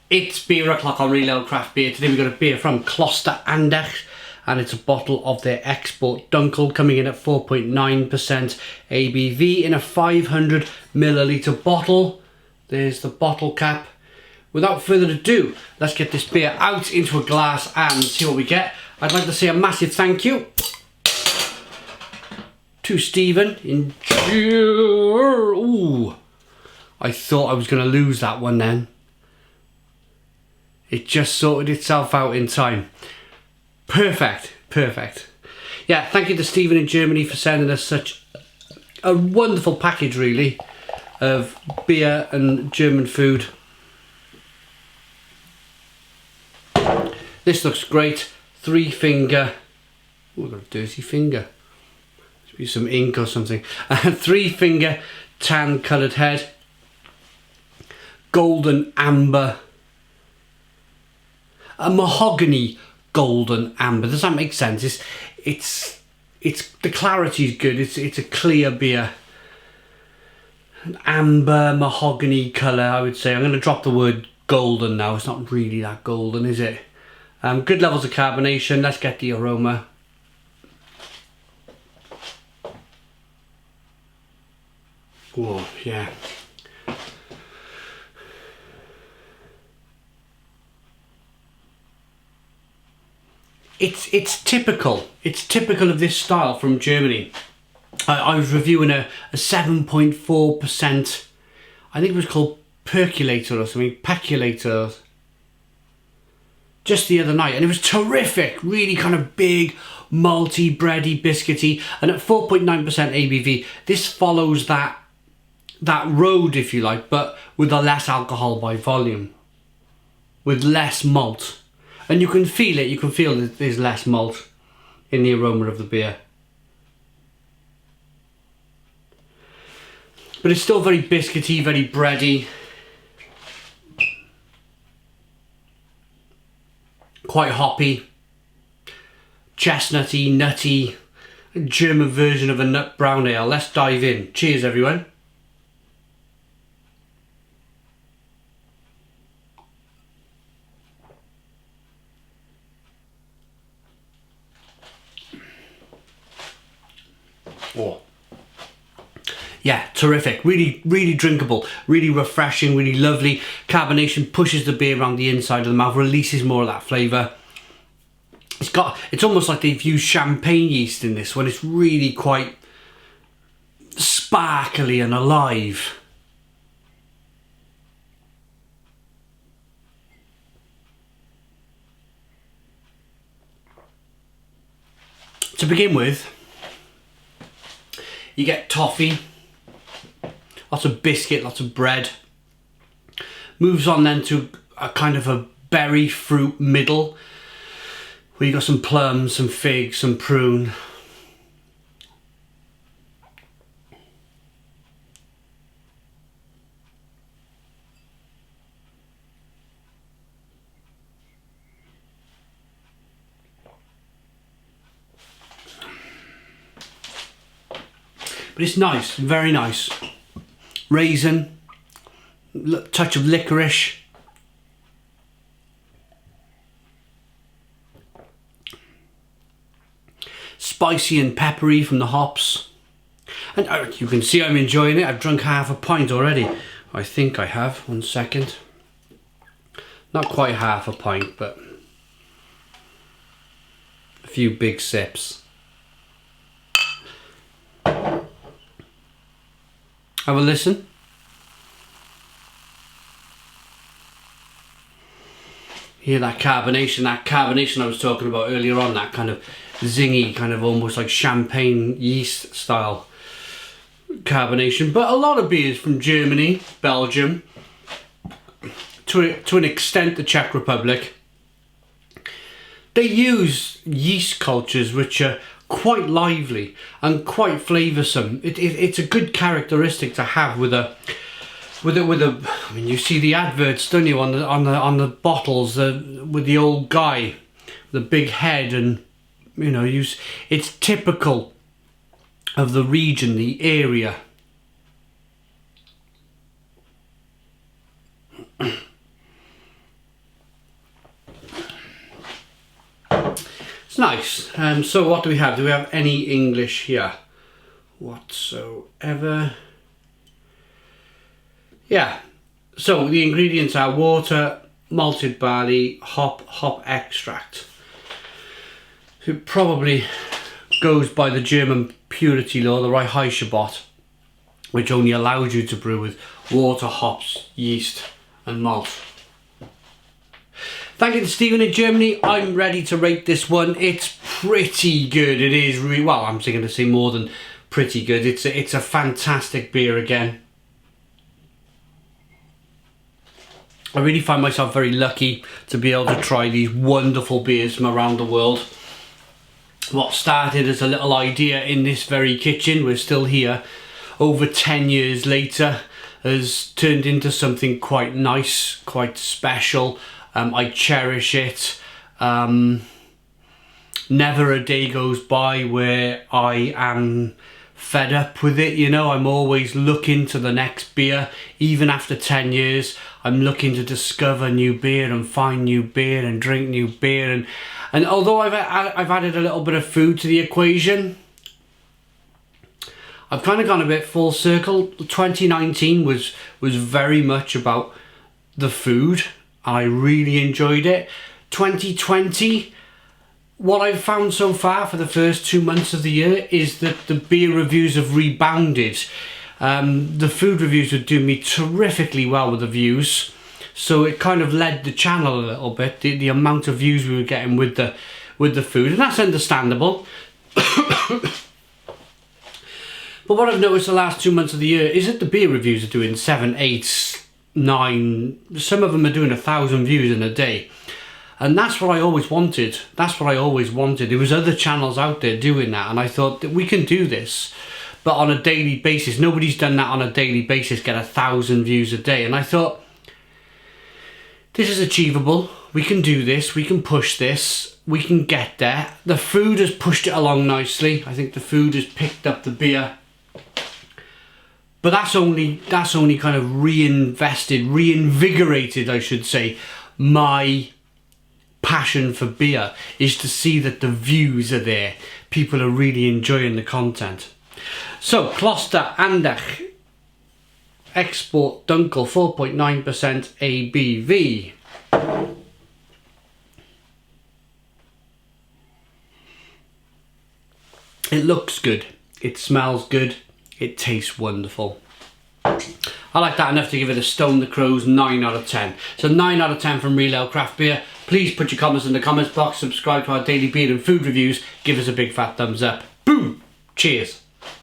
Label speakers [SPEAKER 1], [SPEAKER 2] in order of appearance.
[SPEAKER 1] It's beer o'clock on Real Ale Craft Beer. Today we've got a beer from Kloster Andechs, and it's a bottle of their export Dunkel, coming in at 4.9% ABV in a 500 milliliter bottle. There's the bottle cap. Without further ado, let's get this beer out into a glass and see what we get. I'd like to say a massive thank you to Stephen. Ooh, I thought I was going to lose that one then. It just sorted itself out in time. Perfect, perfect. Yeah, thank you to Stephen in Germany for sending us such a wonderful package, really, of beer and German food. This looks great. 3-finger. Oh, I've got a dirty finger. Must be some ink or something. 3-finger tan coloured head. Golden amber. A mahogany golden amber. Does that make sense? It's the clarity's good. It's a clear beer. An amber mahogany colour, I would say. I'm going to drop the word golden now. It's not really that golden, is it? Good levels of carbonation. Let's get the aroma. Oh, yeah. It's typical. It's typical of this style from Germany. I was reviewing a 7.4%. I think it was called percolator or something. Peculator. Just the other night, and it was terrific. Really kind of big, malty, bready, biscuity, and at 4.9% ABV, this follows that road, if you like, but with a less alcohol by volume, with less malt. And you can feel it, you can feel that there's less malt in the aroma of the beer. But it's still very biscuity, very bready. Quite hoppy. Chestnutty, nutty. A German version of a nut brown ale. Let's dive in. Cheers, everyone. Oh. Yeah, terrific. Really, really drinkable. Really refreshing, really lovely. Carbonation pushes the beer around the inside of the mouth, releases more of that flavour. It's almost like they've used champagne yeast in this one. It's really quite sparkly and alive. To begin with, you get toffee, lots of biscuit, lots of bread. Moves on then to a kind of a berry fruit middle, where you got some plums, some figs, some prune. But it's nice, very nice. Raisin, touch of licorice. Spicy and peppery from the hops. And you can see I'm enjoying it. I've drunk half a pint already. I think I have. 1 second. Not quite half a pint, but a few big sips. Have a listen. Hear that carbonation I was talking about earlier on, that kind of zingy, kind of almost like champagne yeast style carbonation. But a lot of beers from Germany, Belgium, to an extent the Czech Republic, they use yeast cultures which are quite lively and quite flavoursome. It's a good characteristic to have with a. I mean, you see the adverts, don't you, on the bottles with the old guy, the big head, and you know, it's typical of the region, the area. nice. So what do we have? Do we have any English here whatsoever? Yeah. So the ingredients are water, malted barley, hop extract. It probably goes by the German purity law, the Reinheitsgebot, which only allows you to brew with water, hops, yeast and malt. Thank you to Stephen in Germany. I'm ready to rate this one. It's pretty good. It is really, well, I'm going to say more than pretty good. It's a fantastic beer again. I really find myself very lucky to be able to try these wonderful beers from around the world. What started as a little idea in this very kitchen, we're still here, over 10 years later, has turned into something quite nice, quite special. I cherish it. Never a day goes by where I am fed up with it, you know. I'm always looking to the next beer. Even after 10 years, I'm looking to discover new beer and find new beer and drink new beer. And although I've added a little bit of food to the equation, I've kind of gone a bit full circle. 2019 was very much about the food. I really enjoyed it. 2020, what I've found so far for the first 2 months of the year is that the beer reviews have rebounded. The food reviews were doing me terrifically well with the views, so it kind of led the channel a little bit, the amount of views we were getting with the food, and that's understandable. But what I've noticed the last 2 months of the year is that the beer reviews are doing 7, 8, 9, some of them are doing 1,000 views in a day. And that's what I always wanted. That's what I always wanted. There was other channels out there doing that, and I thought that we can do this, but on a daily basis. Nobody's done that on a daily basis, get 1,000 views a day. And I thought, this is achievable. We can do this. We can push this. We can get there. The food has pushed it along nicely. I think the food has picked up the beer. But that's only kind of reinvigorated, I should say, my passion for beer, is to see that the views are there. People are really enjoying the content. So, Kloster Andechs Export Dunkel 4.9% ABV. It looks good. It smells good. It tastes wonderful. I like that enough to give it a Stone the Crows 9 out of 10. So 9 out of 10 from Real Ale Craft Beer. Please put your comments in the comments box. Subscribe to our daily beer and food reviews. Give us a big fat thumbs up. Boom! Cheers.